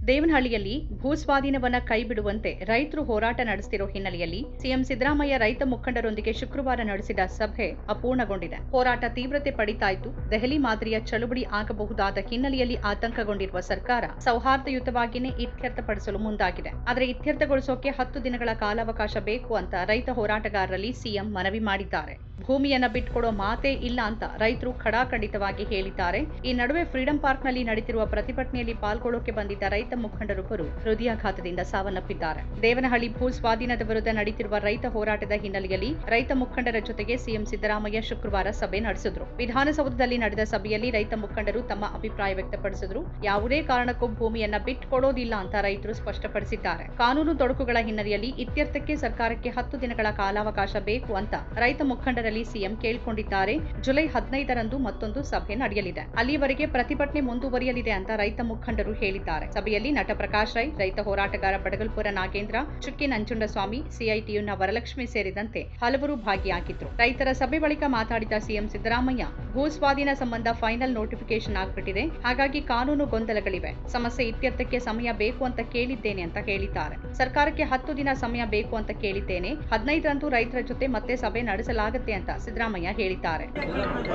ದೇವನಹಳ್ಳಿಯಲ್ಲಿ ಭೂಸ್ವಾಧೀನವನ್ನ ಕೈಬಿಡುವಂತೆ ರೈತರು ಹೋರಾಟ ನಡೆಸುತ್ತಿರುವ ಹಿನ್ನೆಲೆಯಲ್ಲಿ ಸಿಎಂ ಸಿದ್ದರಾಮಯ್ಯ ರೈತ ಮುಖಂಡರೊಂದಿಗೆ ಶುಕ್ರವಾರ ನಡೆಸಿದ ಸಭೆ ಅಪೂರ್ಣಗೊಂಡಿದೆ. ಹೋರಾಟ ತೀವ್ರತೆ ಪಡಿತಾಯಿತು. ದೆಹಲಿ ಮಾದರಿಯ ಚಳುವಳಿ ಆಗಬಹುದಾದ ಹಿನ್ನೆಲೆಯಲ್ಲಿ ಆತಂಕಗೊಂಡಿರುವ ಸರ್ಕಾರ ಸೌಹಾರ್ದಯುತವಾಗಿಯೇ ಇತ್ಯರ್ಥಪಡಿಸಲು ಮುಂದಾಗಿದೆ. ಆದರೆ ಇತ್ಯರ್ಥಗೊಳಿಸೋಕೆ 10 ದಿನಗಳ ಕಾಲಾವಕಾಶ ಬೇಕು ಅಂತ ರೈತ ಹೋರಾಟಗಾರರಲ್ಲಿ ಸಿಎಂ ಮನವಿ ಮಾಡಿದ್ದಾರೆ. ಭೂಮಿಯನ್ನ ಬಿಟ್ಕೊಡೋ ಮಾತೇ ಇಲ್ಲ ಅಂತ ರೈತರು ಖಡಾಖಂಡಿತವಾಗಿ ಹೇಳಿದ್ದಾರೆ. ಈ ನಡುವೆ ಫ್ರೀಡಂ ಪಾರ್ಕ್ನಲ್ಲಿ ನಡೆದಿರುವ ಪ್ರತಿಭಟನೆಯಲ್ಲಿ ಪಾಲ್ಗೊಳ್ಳೋಕೆ ಬಂದಿದ್ದ ರೈತ ಮುಖಂಡರೊಬ್ಬರು ಹೃದಯಾಘಾತದಿಂದ ಸಾವನ್ನಪ್ಪಿದ್ದಾರೆ. ದೇವನಹಳ್ಳಿ ಭೂ ಸ್ವಾಧೀನದ ವಿರುದ್ಧ ನಡೆಯುತ್ತಿರುವ ರೈತ ಹೋರಾಟದ ಹಿನ್ನೆಲೆಯಲ್ಲಿ ರೈತ ಮುಖಂಡರ ಜೊತೆಗೆ ಸಿಎಂ ಸಿದ್ದರಾಮಯ್ಯ ಶುಕ್ರವಾರ ಸಭೆ ನಡೆಸಿದ್ರು. ವಿಧಾನಸೌಧದಲ್ಲಿ ನಡೆದ ಸಭೆಯಲ್ಲಿ ರೈತ ಮುಖಂಡರು ತಮ್ಮ ಅಭಿಪ್ರಾಯ ವ್ಯಕ್ತಪಡಿಸಿದ್ರು. ಯಾವುದೇ ಕಾರಣಕ್ಕೂ ಭೂಮಿಯನ್ನ ಬಿಟ್ಕೊಡೋದಿಲ್ಲ ಅಂತ ರೈತರು ಸ್ಪಷ್ಟಪಡಿಸಿದ್ದಾರೆ. ಕಾನೂನು ತೊಡಕುಗಳ ಹಿನ್ನೆಲೆಯಲ್ಲಿ ಇತ್ಯರ್ಥಕ್ಕೆ ಸರ್ಕಾರಕ್ಕೆ 10 ದಿನಗಳ ಕಾಲಾವಕಾಶ ಬೇಕು ಅಂತ ರೈತ ಮುಖಂಡರಲ್ಲಿ ಸಿಎಂ ಕೇಳಿಕೊಂಡಿದ್ದಾರೆ. ಜುಲೈ 15ರಂದು ಮತ್ತೊಂದು ಸಭೆ ನಡೆಯಲಿದೆ. ಅಲ್ಲಿಯವರೆಗೆ ಪ್ರತಿಭಟನೆ ಮುಂದುವರಿಯಲಿದೆ ಅಂತ ರೈತ ಮುಖಂಡರು ಹೇಳಿದ್ದಾರೆ. ಸಭೆಯಲ್ಲಿ ನಟ ಪ್ರಕಾಶ್ ರೈ, ರೈತ ಹೋರಾಟಗಾರ ಬಡಗಲ್ಪುರ ನಾಗೇಂದ್ರ, ಚುಕ್ಕಿ ನಂಜುಂಡಸ್ವಾಮಿ, ಸಿಐಟಿಯುನ ವರಲಕ್ಷ್ಮಿ ಸೇರಿದಂತೆ ಹಲವರು ಭಾಗಿಯಾಗಿದ್ರು. ರೈತರ ಸಭೆ ಬಳಿಕ ಮಾತಾಡಿದ ಸಿಎಂ ಸಿದ್ದರಾಮಯ್ಯ, ಭೂ ಸ್ವಾಧೀನ ಸಂಬಂಧ ಫೈನಲ್ ನೋಟಿಫಿಕೇಶನ್ ಆಗ್ಬಿಟ್ಟಿದೆ. ಹಾಗಾಗಿ ಕಾನೂನು ಗೊಂದಲಗಳಿವೆ. ಸಮಸ್ಯೆ ಇತ್ಯರ್ಥಕ್ಕೆ ಸಮಯ ಬೇಕು ಅಂತ ಕೇಳಿದ್ದೇನೆ ಅಂತ ಹೇಳಿದ್ದಾರೆ. ಸರ್ಕಾರಕ್ಕೆ 10 ದಿನ ಸಮಯ ಬೇಕು ಅಂತ ಕೇಳಿದ್ದೇನೆ. 15ರಂದು ರೈತರ ಜೊತೆ ಮತ್ತೆ ಸಭೆ ನಡೆಸಲಾಗುತ್ತೆ ಅಂತ ಸಿದ್ದರಾಮಯ್ಯ ಹೇಳಿದ್ದಾರೆ.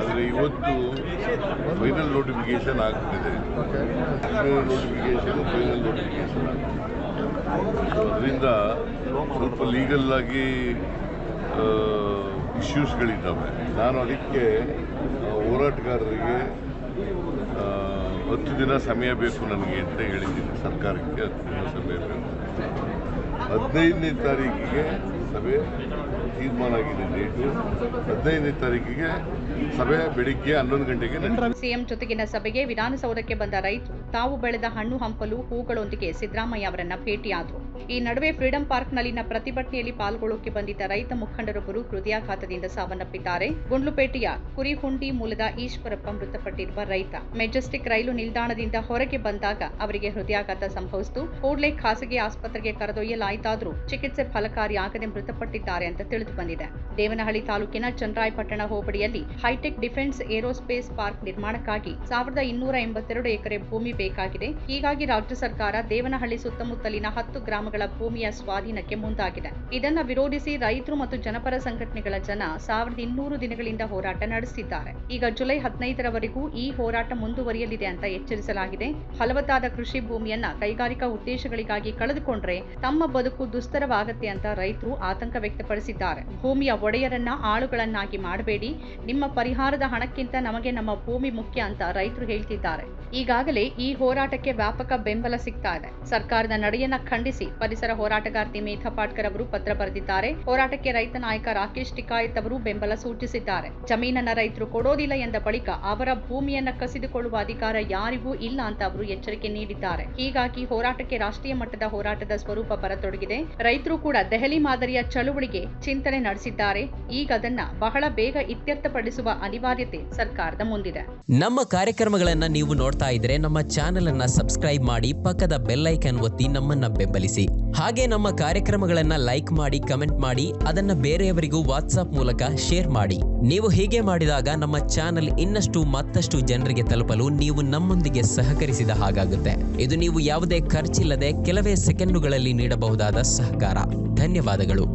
ಆದರೆ ಇವತ್ತು ಫೈನಲ್ ನೋಟಿಫಿಕೇಶನ್ ಆಗ್ತಿದೆ. ಅದರಿಂದ ಸ್ವಲ್ಪ ಲೀಗಲ್ ಆಗಿ ಇಶ್ಯೂಸ್ಗಳಿದ್ದಾವೆ. ನಾನು ಅದಕ್ಕೆ ಹೋರಾಟಗಾರರಿಗೆ 10 ದಿನ ಸಮಯ ಬೇಕು ನನಗೆ ಅಂತ ಹೇಳಿದ್ದೀನಿ. ಸರ್ಕಾರಕ್ಕೆ 10 ದಿನ ಸಮಯ ಬೇಕು. 15ನೇ ತಾರೀಕಿಗೆ ಸಭೆ ತೀರ್ಮಾನ ಆಗಿದೆ. ಡೇಟು 15ನೇ ತಾರೀಕಿಗೆ ಸಭೆ ಬೆಳಿಗ್ಗೆ 11 ಗಂಟೆಗೆ. ಸಿಎಂ ಜೊತೆಗಿನ ಸಭೆಗೆ ವಿಧಾನಸೌಧಕ್ಕೆ ಬಂದ ರೈತರು ತಾವು ಬೆಳೆದ ಹಣ್ಣು ಹಂಪಲು ಹೂಗಳೊಂದಿಗೆ ಸಿದ್ದರಾಮಯ್ಯ ಅವರನ್ನ ಭೇಟಿಯಾದರು. ಈ ನಡುವೆ ಫ್ರೀಡಂ ಪಾರ್ಕ್ನಲ್ಲಿನ ಪ್ರತಿಭಟನೆಯಲ್ಲಿ ಪಾಲ್ಗೊಳ್ಳೋಕೆ ಬಂದಿದ್ದ ರೈತ ಮುಖಂಡರೊಬ್ಬರು ಹೃದಯಾಘಾತದಿಂದ ಸಾವನ್ನಪ್ಪಿದ್ದಾರೆ. ಗುಂಡ್ಲುಪೇಟೆಯ ಕುರಿಹುಂಡಿ ಮೂಲದ ಈಶ್ವರಪ್ಪ ಮೃತಪಟ್ಟಿರುವ ರೈತ. ಮೆಜೆಸ್ಟಿಕ್ ರೈಲು ನಿಲ್ದಾಣದಿಂದ ಹೊರಗೆ ಬಂದಾಗ ಅವರಿಗೆ ಹೃದಯಾಘಾತ ಸಂಭವಿಸಿತು. ಕೂಡಲೇ ಖಾಸಗಿ ಆಸ್ಪತ್ರೆಗೆ ಕರೆದೊಯ್ಯಲಾಯಿತಾದರೂ ಚಿಕಿತ್ಸೆ ಫಲಕಾರಿಯಾಗದೆ ಮೃತಪಟ್ಟಿದ್ದಾರೆ ಅಂತ ತಿಳಿದು ಬಂದಿದೆ. ದೇವನಹಳ್ಳಿ ತಾಲೂಕಿನ ಚನ್ನರಾಯಪಟ್ಟಣ ಹೋಬಳಿಯಲ್ಲಿ ಹೈಟೆಕ್ ಡಿಫೆನ್ಸ್ ಏರೋಸ್ಪೇಸ್ ಪಾರ್ಕ್ ನಿರ್ಮಾಣಕ್ಕಾಗಿ 1282 ಎಕರೆ ಭೂಮಿ ಬೇಕಾಗಿದೆ. ಹೀಗಾಗಿ ರಾಜ್ಯ ಸರ್ಕಾರ ದೇವನಹಳ್ಳಿ ಸುತ್ತಮುತ್ತಲಿನ 10 ಗ್ರಾಮಗಳ ಭೂಮಿಯ ಸ್ವಾಧೀನಕ್ಕೆ ಮುಂದಾಗಿದೆ. ಇದನ್ನ ವಿರೋಧಿಸಿ ರೈತರು ಮತ್ತು ಜನಪರ ಸಂಘಟನೆಗಳ ಜನ 1200 ದಿನಗಳಿಂದ ಹೋರಾಟ ನಡೆಸುತ್ತಿದ್ದಾರೆ. ಈಗ ಜುಲೈ 15ರವರೆಗೂ ಈ ಹೋರಾಟ ಮುಂದುವರಿಯಲಿದೆ ಅಂತ ಎಚ್ಚರಿಸಲಾಗಿದೆ. ಫಲವತ್ತಾದ ಕೃಷಿ ಭೂಮಿಯನ್ನ ಕೈಗಾರಿಕಾ ಉದ್ದೇಶಗಳಿಗಾಗಿ ಕಳೆದುಕೊಂಡ್ರೆ ತಮ್ಮ ಬದುಕು ದುಸ್ತರವಾಗುತ್ತೆ ಅಂತ ರೈತರು ಆತಂಕ ವ್ಯಕ್ತಪಡಿಸಿದ್ದಾರೆ. ಭೂಮಿಯ ಒಡೆಯರನ್ನ ಆಳುಗಳನ್ನಾಗಿ ಮಾಡಬೇಡಿ, ನಿಮ್ಮ ಪರಿಹಾರದ ಹಣಕ್ಕಿಂತ ನಮಗೆ ನಮ್ಮ ಭೂಮಿ ಮುಖ್ಯ ಅಂತ ರೈತರು ಹೇಳ್ತಿದ್ದಾರೆ. ಈಗಾಗಲೇ ಈ ಹೋರಾಟಕ್ಕೆ ವ್ಯಾಪಕ ಬೆಂಬಲ ಸಿಗ್ತಾ ಇದೆ. ಸರ್ಕಾರದ ನಡೆಯನ್ನ ಖಂಡಿಸಿ ಪರಿಸರ ಹೋರಾಟಗಾರ್ತಿ ಮೇಧಾ ಪಾಟ್ಕರ್ ಅವರು ಪತ್ರ ಬರೆದಿದ್ದಾರೆ. ಹೋರಾಟಕ್ಕೆ ರೈತ ನಾಯಕ ರಾಕೇಶ್ ಟಿಕಾಯತ್ ಅವರು ಬೆಂಬಲ ಸೂಚಿಸಿದ್ದಾರೆ. ಜಮೀನನ್ನ ರೈತರು ಕೊಡೋದಿಲ್ಲ ಎಂದ ಬಳಿಕ ಅವರ ಭೂಮಿಯನ್ನ ಕಸಿದುಕೊಳ್ಳುವ ಅಧಿಕಾರ ಯಾರಿಗೂ ಇಲ್ಲ ಅಂತ ಅವರು ಎಚ್ಚರಿಕೆ ನೀಡಿದ್ದಾರೆ. ಹೀಗಾಗಿ ಹೋರಾಟಕ್ಕೆ ರಾಷ್ಟ್ರೀಯ ಮಟ್ಟದ ಹೋರಾಟದ ಸ್ವರೂಪ ಬರತೊಡಗಿದೆ. ರೈತರು ಕೂಡ ದೆಹಲಿ ಮಾದರಿಯ ಚಳುವಳಿಗೆ ಚಿಂತನೆ ನಡೆಸಿದ್ದಾರೆ. ಈಗ ಅದನ್ನ ಬಹಳ ಬೇಗ ಇತ್ಯರ್ಥಪಡಿಸುವ ಅನಿವಾರ್ಯತೆ ಸರ್ಕಾರದ ಮುಂದಿದೆ. ನಮ್ಮ ಕಾರ್ಯಕ್ರಮಗಳನ್ನ ನೀವು ನೋಡ್ತಾ ಇದ್ರೆ ನಮ್ಮ ಚಾನೆಲ್ ಅನ್ನ ಸಬ್ಸ್ಕ್ರೈಬ್ ಮಾಡಿ, ಪಕ್ಕದ ಬೆಲ್ ಐಕಾನ್ ಒತ್ತಿ ನಮ್ಮನ್ನ ಬೆಂಬಲಿಸಿ. ಹಾಗೆ ನಮ್ಮ ಕಾರ್ಯಕ್ರಮಗಳನ್ನ ಲೈಕ್ ಮಾಡಿ, ಕಮೆಂಟ್ ಮಾಡಿ, ಅದನ್ನ ಬೇರೆಯವರಿಗೂ ವಾಟ್ಸ್ಆಪ್ ಮೂಲಕ ಶೇರ್ ಮಾಡಿ. ನೀವು ಹೀಗೆ ಮಾಡಿದಾಗ ನಮ್ಮ ಚಾನೆಲ್ ಮತ್ತಷ್ಟು ಜನರಿಗೆ ತಲುಪಲು ನೀವು ನಮ್ಮೊಂದಿಗೆ ಸಹಕರಿಸಿದ ಹಾಗಾಗುತ್ತೆ. ಇದು ನೀವು ಯಾವುದೇ ಖರ್ಚಿಲ್ಲದೆ ಕೆಲವೇ ಸೆಕೆಂಡುಗಳಲ್ಲಿ ನೀಡಬಹುದಾದ ಸಹಕಾರ. ಧನ್ಯವಾದಗಳು.